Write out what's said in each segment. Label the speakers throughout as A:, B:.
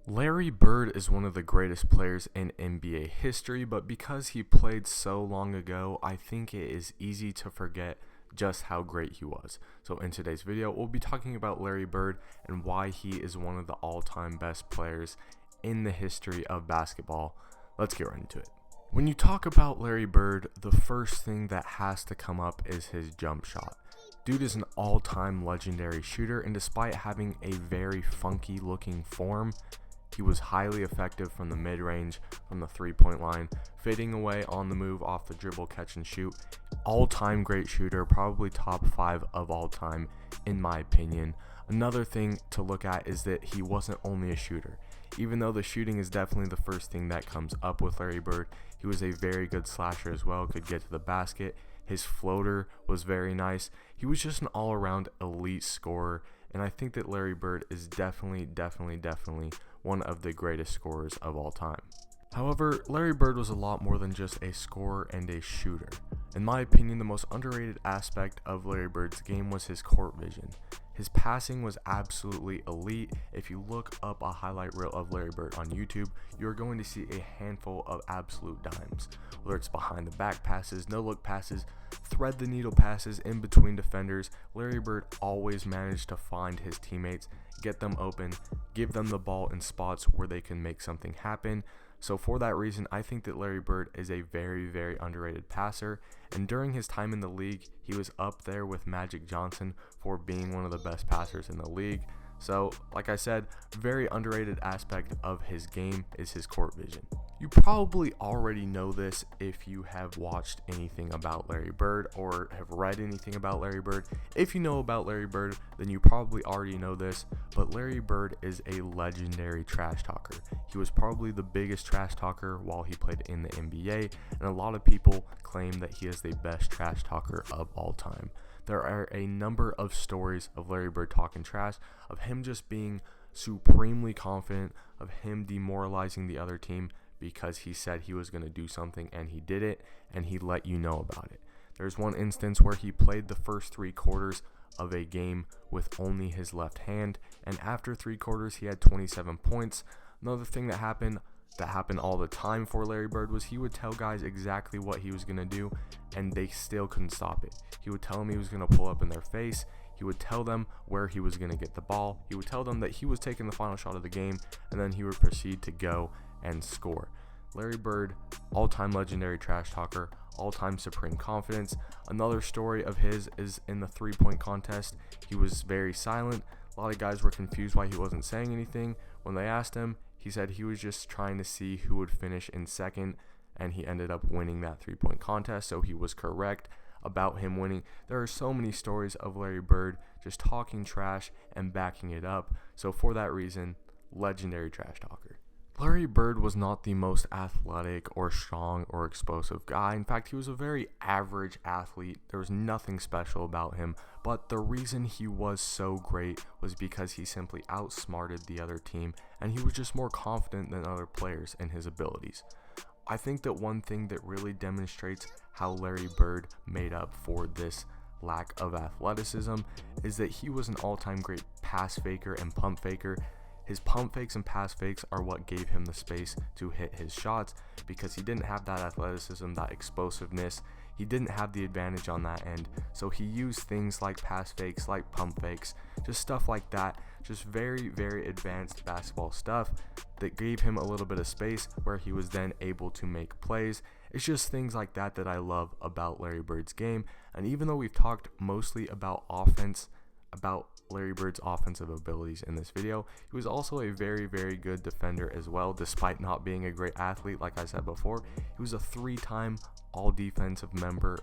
A: Larry Bird is one of the greatest players in NBA history, but because he played so long ago, I think it is easy to forget just how great he was. So in today's video, we'll be talking about Larry Bird and why he is one of the all-time best players in the history of basketball. Let's get right into it. When you talk about Larry Bird, the first thing that has to come up is his jump shot. Dude is an all-time legendary shooter, and despite having a very funky looking form, he was highly effective from the mid-range, from the three-point line, fading away on the move off the dribble, catch and shoot. All-time great shooter, probably top 5 of all time in my opinion. Another thing to look at is that he wasn't only a shooter. Even though the shooting is definitely the first thing that comes up with Larry Bird, he was a very good slasher as well, could get to the basket. His floater was very nice. He was just an all-around elite scorer, and I think that Larry Bird is definitely one of the greatest scorers of all time. However, Larry Bird was a lot more than just a scorer and a shooter. In my opinion, the most underrated aspect of Larry Bird's game was his court vision. His passing was absolutely elite. If you look up a highlight reel of Larry Bird on YouTube, you're going to see a handful of absolute dimes. Whether it's behind the back passes, no-look passes, thread the needle passes in between defenders, Larry Bird always managed to find his teammates, get them open, give them the ball in spots where they can make something happen. So for that reason, I think that Larry Bird is a very underrated passer, and during his time in the league, he was up there with Magic Johnson for being one of the best passers in the league. So, like I said, very underrated aspect of his game is his court vision. You probably already know this if you have watched anything about Larry Bird or have read anything about Larry Bird. If you know about Larry Bird, then you probably already know this, but Larry Bird is a legendary trash talker. He was probably the biggest trash talker while he played in the NBA, and a lot of people claim that he is the best trash talker of all time. There are a number of stories of Larry Bird talking trash, of him just being supremely confident, of him demoralizing the other team because he said he was going to do something and he did it, and he let you know about it. There's one instance where he played the first 3 quarters of a game with only his left hand, and after 3 quarters he had 27 points. Another thing that happened all the time for Larry Bird was he would tell guys exactly what he was going to do, and they still couldn't stop it. He would tell them he was going to pull up in their face. He would tell them where he was going to get the ball. He would tell them that he was taking the final shot of the game, and then he would proceed to go and score. Larry Bird, all-time legendary trash talker, all-time supreme confidence. Another story of his is in the three-point contest. He was very silent. A lot of guys were confused why he wasn't saying anything. When they asked him, he said he was just trying to see who would finish in second, and he ended up winning that three-point contest, so he was correct about him winning. There are so many stories of Larry Bird just talking trash and backing it up, so for that reason, legendary trash talker. Larry Bird was not the most athletic or strong or explosive guy. In fact, he was a very average athlete. There was nothing special about him, but the reason he was so great was because he simply outsmarted the other team, and he was just more confident than other players in his abilities. I think that one thing that really demonstrates how Larry Bird made up for this lack of athleticism is that he was an all-time great pass faker and pump faker. His pump fakes and pass fakes are what gave him the space to hit his shots because he didn't have that athleticism, that explosiveness. He didn't have the advantage on that end. So he used things like pass fakes, like pump fakes, just stuff like that. Just very advanced basketball stuff that gave him a little bit of space where he was then able to make plays. It's just things like that that I love about Larry Bird's game. And even though we've talked mostly about offense, about Larry Bird's offensive abilities in this video, he was also a very good defender as well. Despite not being a great athlete, like I said before, he was a 3-time all-defensive member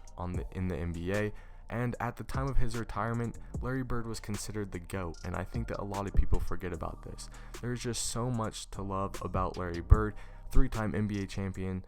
A: in the NBA, and at the time of his retirement, Larry Bird was considered the GOAT, and I think that a lot of people forget about this. There's just so much to love about Larry Bird. 3-time NBA champion,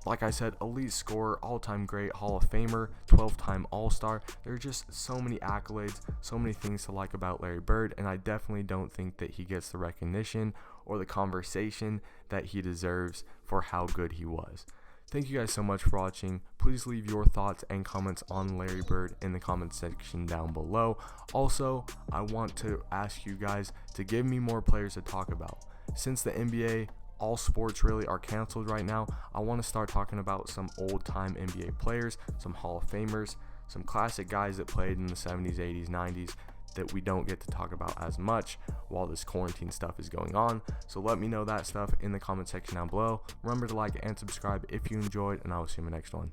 A: like I said, elite scorer, all-time great, Hall of Famer, 12-time All-Star. There are just so many accolades, so many things to like about Larry Bird, and I definitely don't think that he gets the recognition or the conversation that he deserves for how good he was. Thank you guys so much for watching. Please leave your thoughts and comments on Larry Bird in the comment section down below. Also, I want to ask you guys to give me more players to talk about. Since the NBA, all sports really are canceled right now, I want to start talking about some old-time NBA players, some Hall of Famers, some classic guys that played in the 70s, 80s, 90s that we don't get to talk about as much while this quarantine stuff is going on. So let me know that stuff in the comment section down below. Remember to like and subscribe if you enjoyed, and I will see you in the next one.